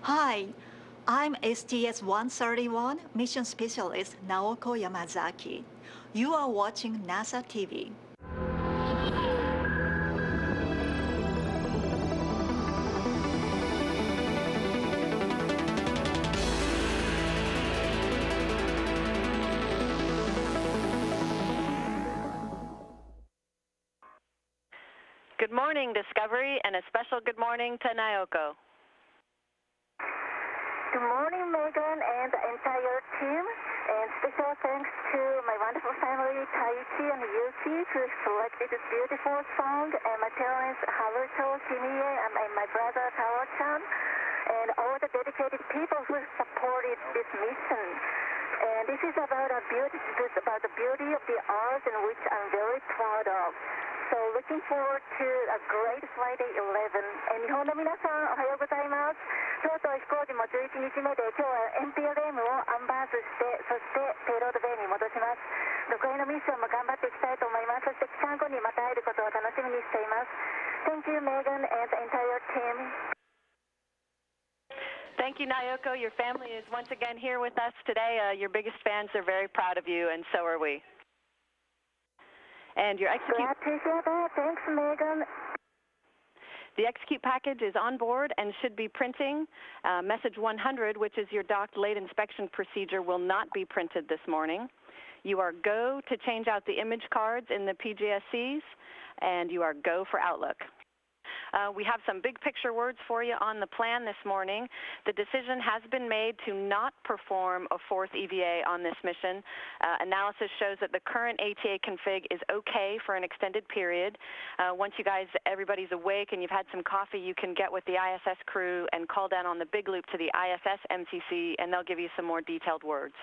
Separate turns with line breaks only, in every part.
Hi, I'm STS-131 Mission Specialist Naoko Yamazaki. You are watching NASA TV.
Good morning, Discovery, and a special good morning to Naoko.
Good morning, Megan and the entire team. And special thanks to my wonderful family, Taichi and Yuki, who selected this beautiful song, and my parents, Haruto, Kimie, and my brother, Taro-chan, and all the dedicated people who supported this mission. And this is about the beauty of the earth, and which I'm very proud of. So looking forward to a great Friday 11. 日本の皆さん、おはようございます。とうとう飛行時も11日目で、今日は NPLM をアンバースして、そしてペイロードベイに戻します。6回のミッションも頑張っていきたいと思います。そして帰還後にまた会えることを楽しみにしています。Thank you, Megan, and the entire team.
Thank you, Naoko. Your family is once again here with us today. Your biggest fans are very proud of you, and so are we. And your execute.
Glad to hear that. Thanks, Megan.
The execute package is on board and should be printing. Message 100, which is your docked late inspection procedure, will not be printed this morning. You are go to change out the image cards in the PGSCs, and you are go for Outlook. We have some big picture words for you on the plan this morning. The decision has been made to not perform a fourth EVA on this mission. Analysis shows that the current ATA config is okay for an extended period. Once everybody's awake and you've had some coffee, you can get with the ISS crew and call down on the big loop to the ISS MCC, and they'll give you some more detailed words.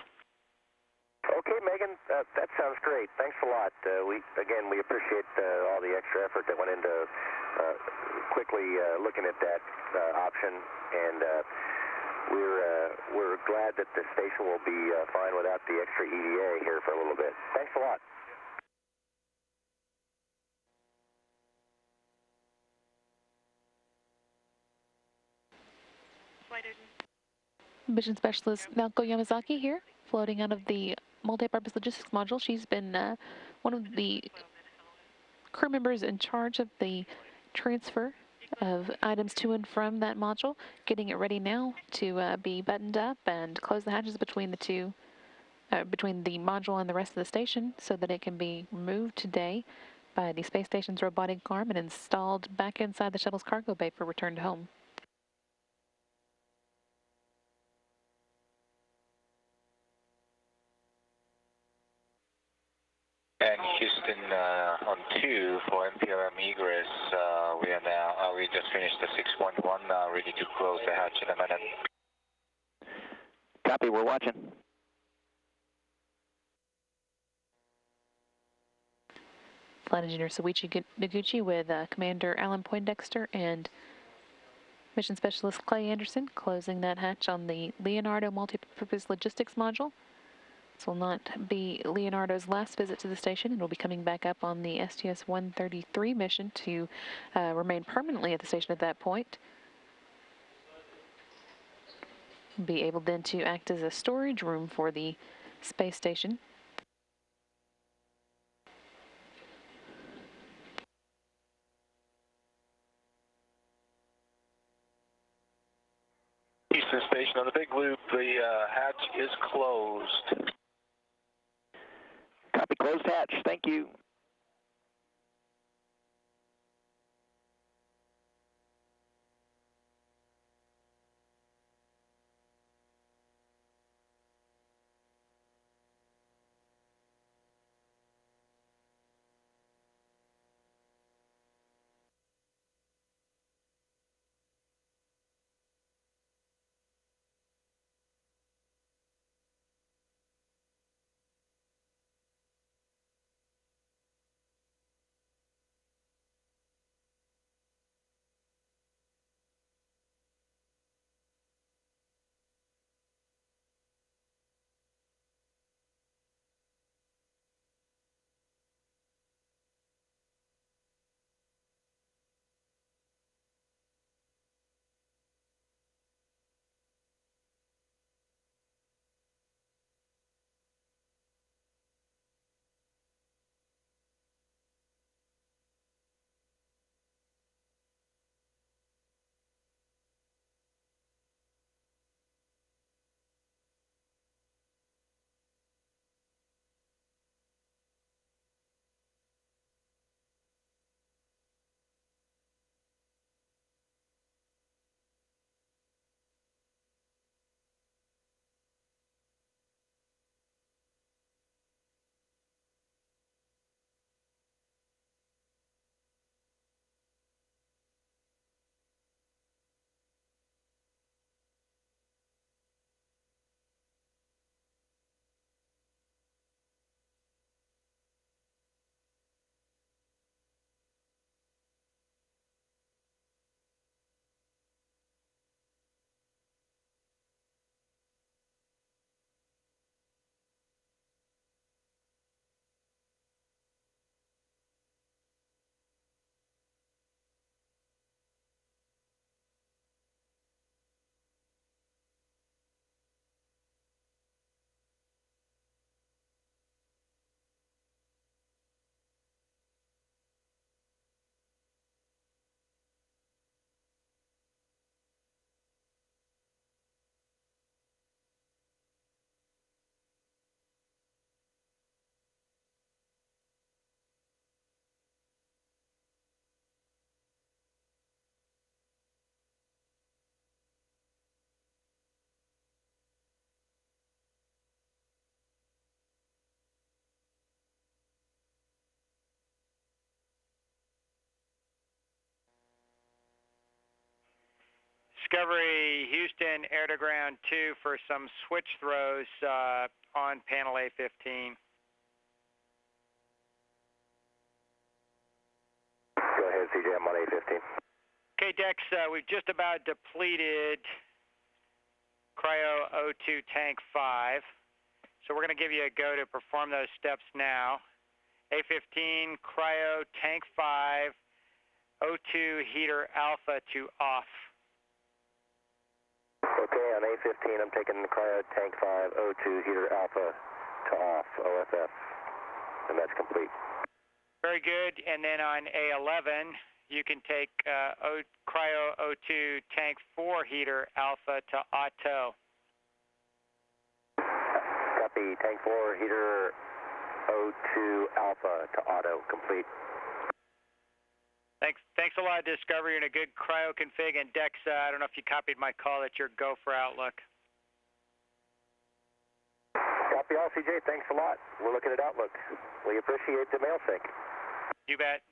Okay, Megan, that sounds great. Thanks a lot. We appreciate all the extra effort that went into quickly looking at that option, and we're glad that the station will be fine without the extra EVA here for a little bit. Thanks a lot.
Mission Specialist Naoko Yamazaki here, floating out of the multi-purpose logistics module. She's been one of the crew members in charge of the transfer of items to and from that module, getting it ready now to be buttoned up and close the hatches between the module and the rest of the station so that it can be removed today by the space station's robotic arm and installed back inside the shuttle's cargo bay for return to home.
And Houston on 2 for NPLM egress. We just finished the 611, ready to close the hatch in a minute.
Copy, we're watching.
Flight Engineer Soichi Noguchi with Commander Alan Poindexter and Mission Specialist Clay Anderson closing that hatch on the Leonardo Multipurpose Logistics Module. This will not be Leonardo's last visit to the station. It will be coming back up on the STS-133 mission to remain permanently at the station at that point. Be able then to act as a storage room for the space station.
Houston Station on the big loop, the hatch is closed.
Copy, closed hatch. Thank you.
Discovery Houston, air to ground 2 for some switch throws on panel A15.
Go ahead, CJ, I'm on A15.
Okay, Dex, we've just about depleted Cryo O2 Tank 5. So we're going to give you a go to perform those steps now. A15, Cryo Tank 5, O2 Heater Alpha to off.
Okay, on A15, I'm taking the Cryo Tank 5, O2 Heater Alpha to off, OFF, and that's complete.
Very good, and then on A11, you can take Cryo O2 Tank 4 Heater Alpha to auto.
Copy, Tank 4 Heater O2 Alpha to auto, complete.
Thanks a lot, Discovery, and a good cryo config. And Dex, I don't know if you copied my call at your go for Outlook.
Copy all, CJ. Thanks a lot. We're looking at Outlook. We appreciate the mail sync.
You bet.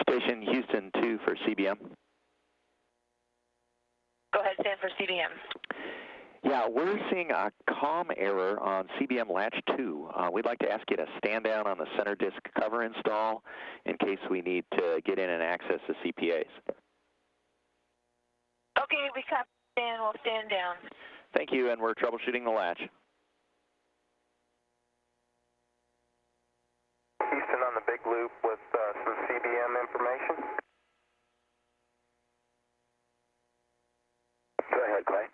Station Houston 2 for CBM.
Go ahead, Stan, for CBM.
Yeah, we're seeing a COM error on CBM latch 2. We'd like to ask you to stand down on the center disk cover install in case we need to get in and access the CPAs.
Okay, we copy, Stan. We'll stand down.
Thank you, and we're troubleshooting the latch.
Houston on the big loop with some CBM information. Go ahead, Clay.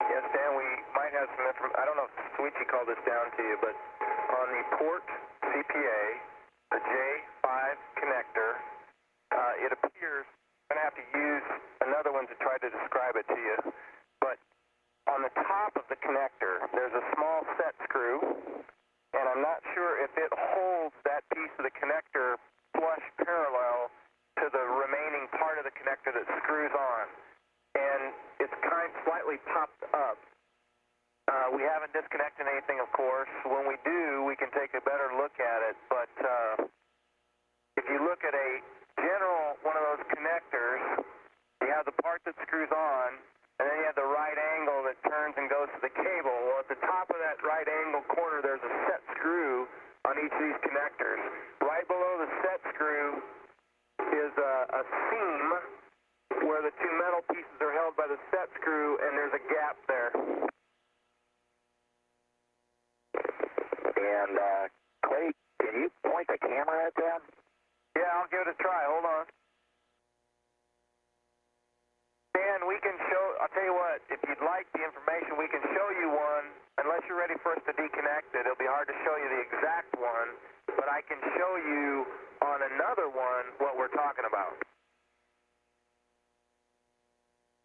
Yes, Dan, we might have some information. I don't know if Suichi called this down to you, but on the port CPA, the J5 connector, it appears I'm going to have to use another one to try to describe it to you. But on the top of the connector, there's a small set screw, and I'm not sure if it holds that piece of the connector flush parallel to the remaining part of the connector that screws on. And it's kind of slightly popped up. We haven't disconnected anything, of course. When we do, we can take a better look at it. But if you look at a general one of those connectors, you have the part that screws on, and then you have the right angle that turns and goes to the cable. Well, at the top of that right angle corner, there's a set screw on each of these connectors. Right below the set screw is a seam where the two metal pieces are held by the set screw, and there's a gap there.
And, Clay, can you point the camera at that?
Yeah, I'll give it a try. Hold on. Dan, we can show, I'll tell you what, if you'd like the information, we can show you one. Unless you're ready for us to deconnect it, it'll be hard to show you the exact one, but I can show you on another one what we're talking about.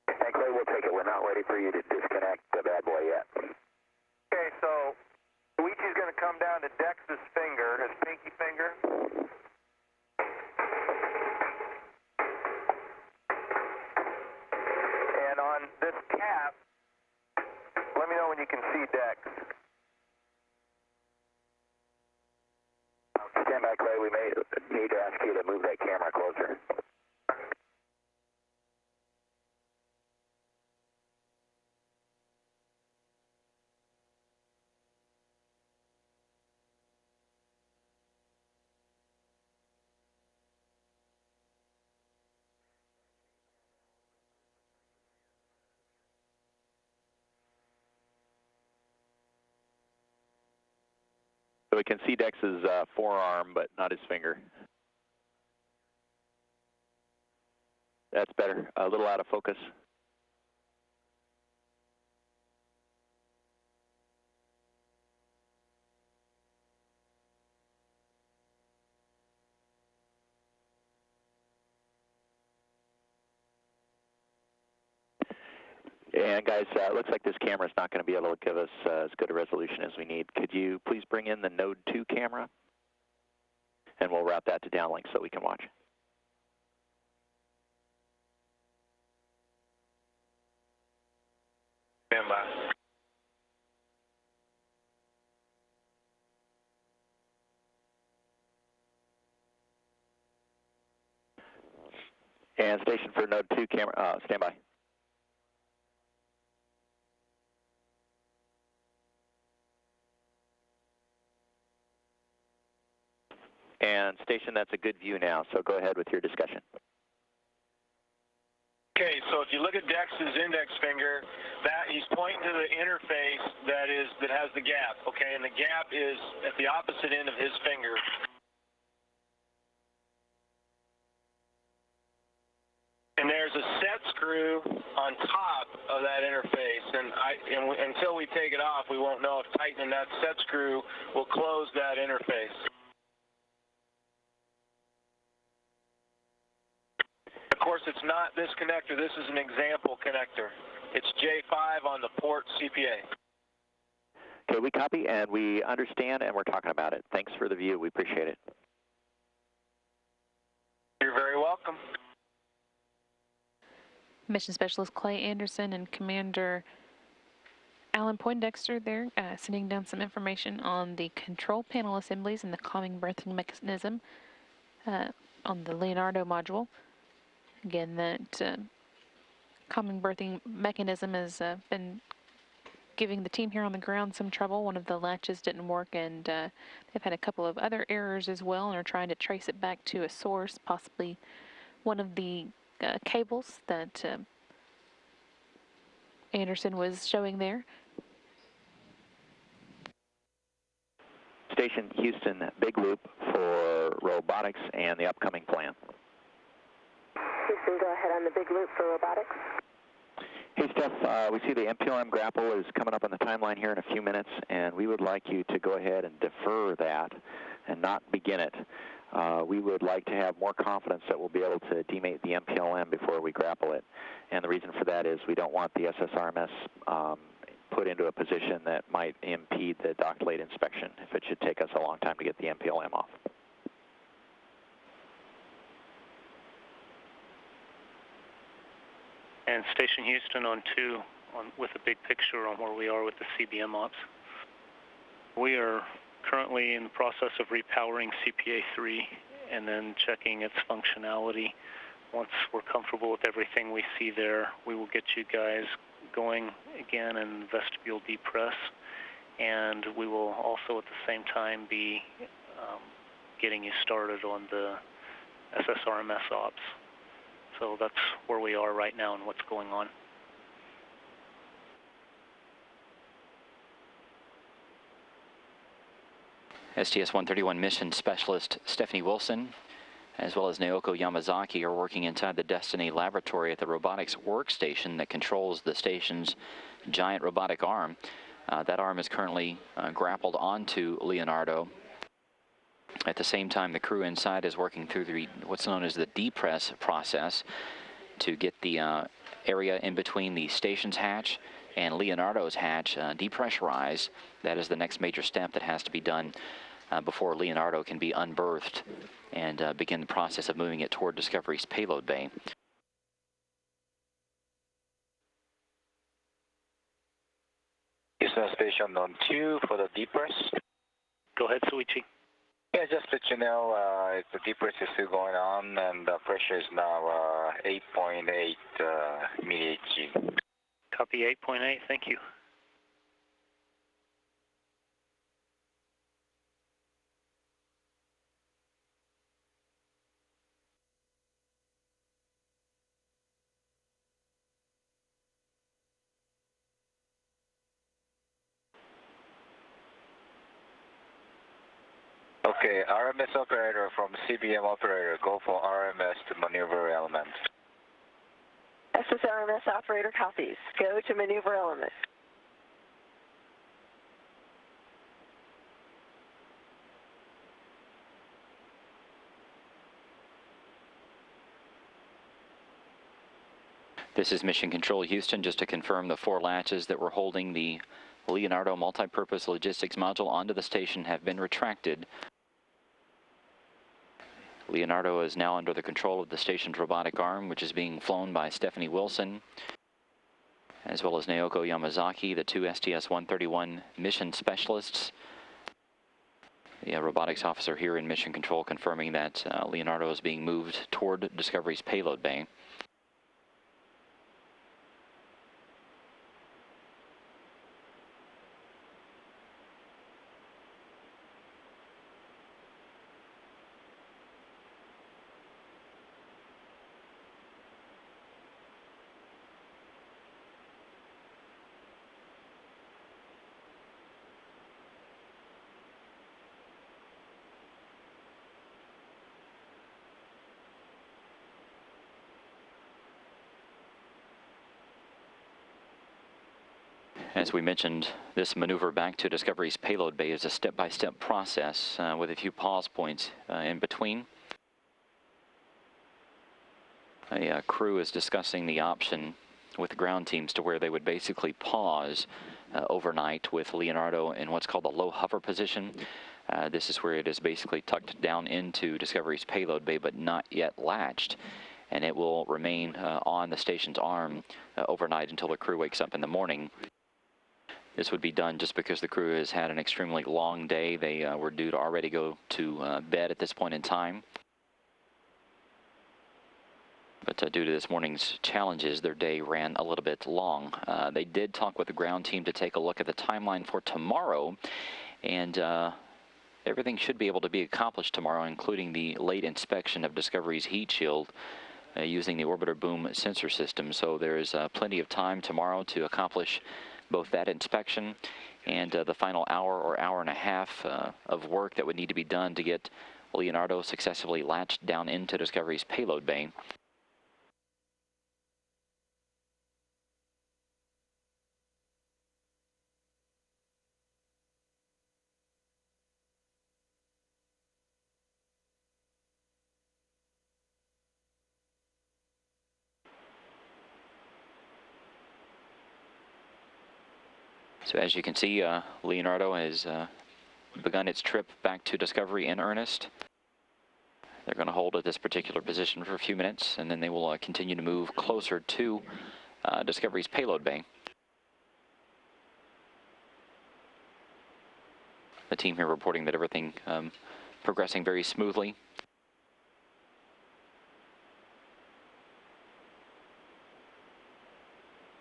And Clay, we'll take it. We're not ready for you to disconnect the bad boy yet.
Okay, so Luigi's going to come down to Dex's finger, his pinky finger. And on this cap, let me know when you can see Dex.
Stand by, Clay. We may need to ask you to move that camera closer.
So we can see Dex's forearm, but not his finger. That's better. A little out of focus. And guys, it looks like this camera is not going to be able to give us as good a resolution as we need. Could you please bring in the Node 2 camera? And we'll route that to downlink so we can watch.
Stand by.
And station for Node 2 camera, stand by. And station, that's a good view now, so go ahead with your discussion.
Okay, so if you look at Dex's index finger, that he's pointing to the interface that has the gap, okay, and the gap is at the opposite end of his finger. And there's a set screw on top of that interface, and until we take it off, we won't know if tightening that set screw will close that interface. Of course, it's not this connector. This is an example connector. It's J5 on the port CPA.
Okay, we copy and we understand and we're talking about it. Thanks for the view. We appreciate it.
You're very welcome.
Mission Specialist Clay Anderson and Commander Alan Poindexter there, sending down some information on the control panel assemblies and the calming berthing mechanism on the Leonardo module. Again, that calming berthing mechanism has been giving the team here on the ground some trouble. One of the latches didn't work, and they've had a couple of other errors as well, and are trying to trace it back to a source, possibly one of the cables that Anderson was showing there.
Station Houston, big loop for robotics and the upcoming plan.
Houston, go ahead on the big loop for robotics.
Hey, Steph, we see the MPLM grapple is coming up on the timeline here in a few minutes, and we would like you to go ahead and defer that and not begin it. We would like to have more confidence that we'll be able to demate the MPLM before we grapple it. And the reason for that is we don't want the SSRMS put into a position that might impede the docked late inspection if it should take us a long time to get the MPLM off.
And Station Houston on 2 with a big picture on where we are with the CBM ops. We are currently in the process of repowering CPA-3 and then checking its functionality. Once we're comfortable with everything we see there, we will get you guys going again in vestibule depress, and we will also at the same time be getting you started on the SSRMS ops. So that's where we are right now and what's going on.
STS-131 Mission Specialist Stephanie Wilson, as well as Naoko Yamazaki, are working inside the Destiny laboratory at the robotics workstation that controls the station's giant robotic arm. That arm is currently grappled onto Leonardo. At the same time, the crew inside is working through what's known as the depress process to get the area in between the station's hatch and Leonardo's hatch depressurized. That is the next major step that has to be done before Leonardo can be unberthed and begin the process of moving it toward Discovery's payload bay.
Houston Station on 2 for the depress.
Go ahead, Suichi.
Yeah, just let you know, the depress is still going on, and the pressure is now 8.8 millihg.
Copy 8.8, thank you.
Okay, RMS operator from CBM operator, go for RMS to maneuver element.
SSRMS operator copies. Go to maneuver element.
This is Mission Control Houston, just to confirm the 4 latches that were holding the Leonardo multi-purpose logistics module onto the station have been retracted. Leonardo is now under the control of the station's robotic arm, which is being flown by Stephanie Wilson, as well as Naoko Yamazaki, the 2 STS-131 mission specialists. The robotics officer here in Mission Control confirming that Leonardo is being moved toward Discovery's payload bay. As we mentioned, this maneuver back to Discovery's payload bay is a step-by-step process with a few pause points in between. A crew is discussing the option with the ground teams to where they would basically pause overnight with Leonardo in what's called a low hover position. This is where it is basically tucked down into Discovery's payload bay but not yet latched, and it will remain on the station's arm overnight until the crew wakes up in the morning. This would be done just because the crew has had an extremely long day. They were due to already go to bed at this point in time. But due to this morning's challenges, their day ran a little bit long. They did talk with the ground team to take a look at the timeline for tomorrow, and everything should be able to be accomplished tomorrow, including the late inspection of Discovery's heat shield using the orbiter boom sensor system. So there is plenty of time tomorrow to accomplish both that inspection and the final hour or hour and a half of work that would need to be done to get Leonardo successfully latched down into Discovery's payload bay. So as you can see, Leonardo has begun its trip back to Discovery in earnest. They're going to hold at this particular position for a few minutes, and then they will continue to move closer to Discovery's payload bay. The team here reporting that everything progressing very smoothly.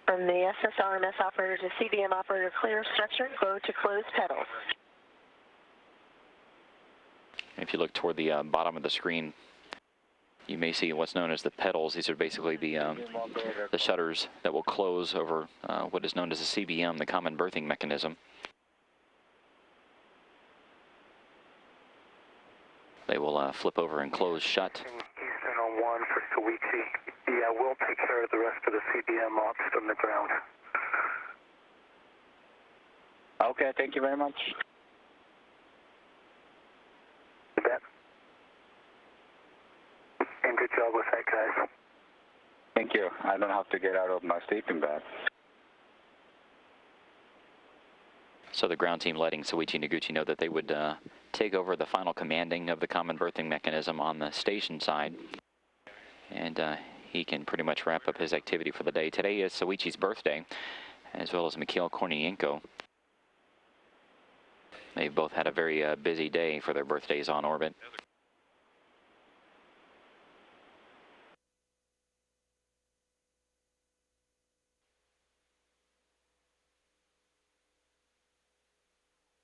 From the SSRMS operator to CBM operator, clear structure, go to close pedals.
If you look toward the bottom of the screen, you may see what's known as the pedals. These are basically the shutters that will close over what is known as a CBM, the common berthing mechanism. They will flip over and close shut.
Eastern on 1 for Soichi. Yeah, we'll take care of the rest of the CBM ops from the ground.
Okay, thank you very much.
You bet. And good job with that, guys.
Thank you. I don't have to get out of my sleeping bag.
So the ground team letting Soichi Noguchi know that they would take over the final commanding of the common berthing mechanism on the station side. And he can pretty much wrap up his activity for the day. Today is Soichi's birthday, as well as Mikhail Kornienko. They've both had a very busy day for their birthdays on orbit.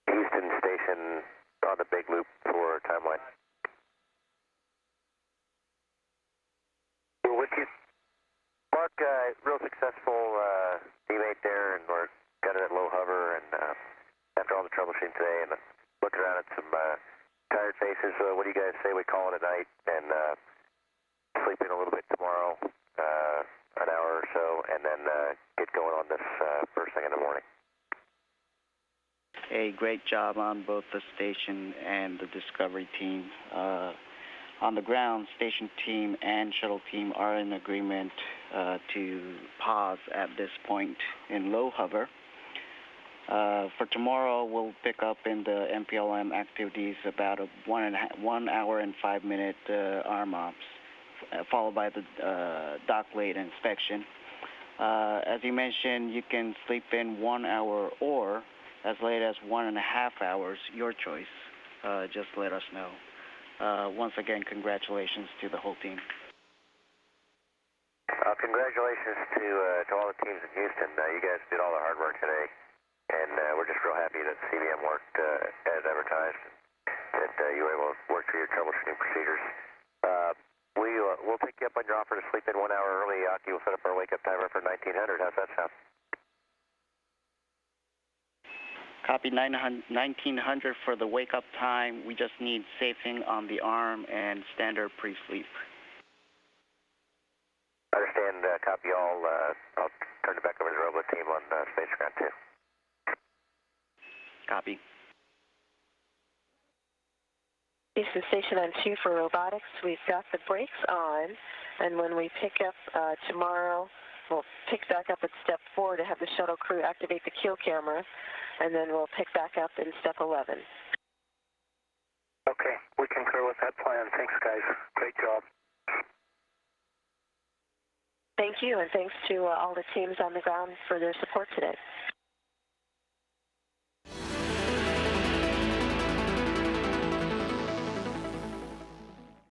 Houston station on the big loop for timeline. We're with you. Mark, real successful teammate there, and we're got it at low hover, and after all the troubleshooting today, and looking around at some tired faces, what do you guys say we call it a night and sleep in a little bit tomorrow, an hour or so, and then get going on this first thing in the morning?
A great job on both the station and the Discovery team. On the ground, station team and shuttle team are in agreement to pause at this point in low hover. For tomorrow, we'll pick up in the MPLM activities about a 1 hour and 5 minute arm ops, followed by the dock late inspection. As you mentioned, you can sleep in 1 hour or as late as 1.5 hours, your choice. Just let us know. Once again, congratulations to the whole team.
Congratulations to all the teams in Houston. You guys did all the hard work today, and we're just real happy that CBM worked as advertised, and that you were able to work through your troubleshooting procedures. We'll take you up on your offer to sleep in 1 hour early. Aki will set up our wake-up timer for 1900. How's that sound?
Copy 1900 for the wake-up time. We just need safing on the arm and standard pre-sleep.
I understand. Copy all. I'll turn it back over to the robot team on Space Ground 2.
Copy.
Houston Station on 2 for robotics. We've got the brakes on, and when we pick up tomorrow, we'll pick back up at step 4 to have the shuttle crew activate the kill camera, and then we'll pick back up in step 11.
Okay, we concur with that plan. Thanks, guys. Great job.
Thank you, and thanks to all the teams on the ground for their support today.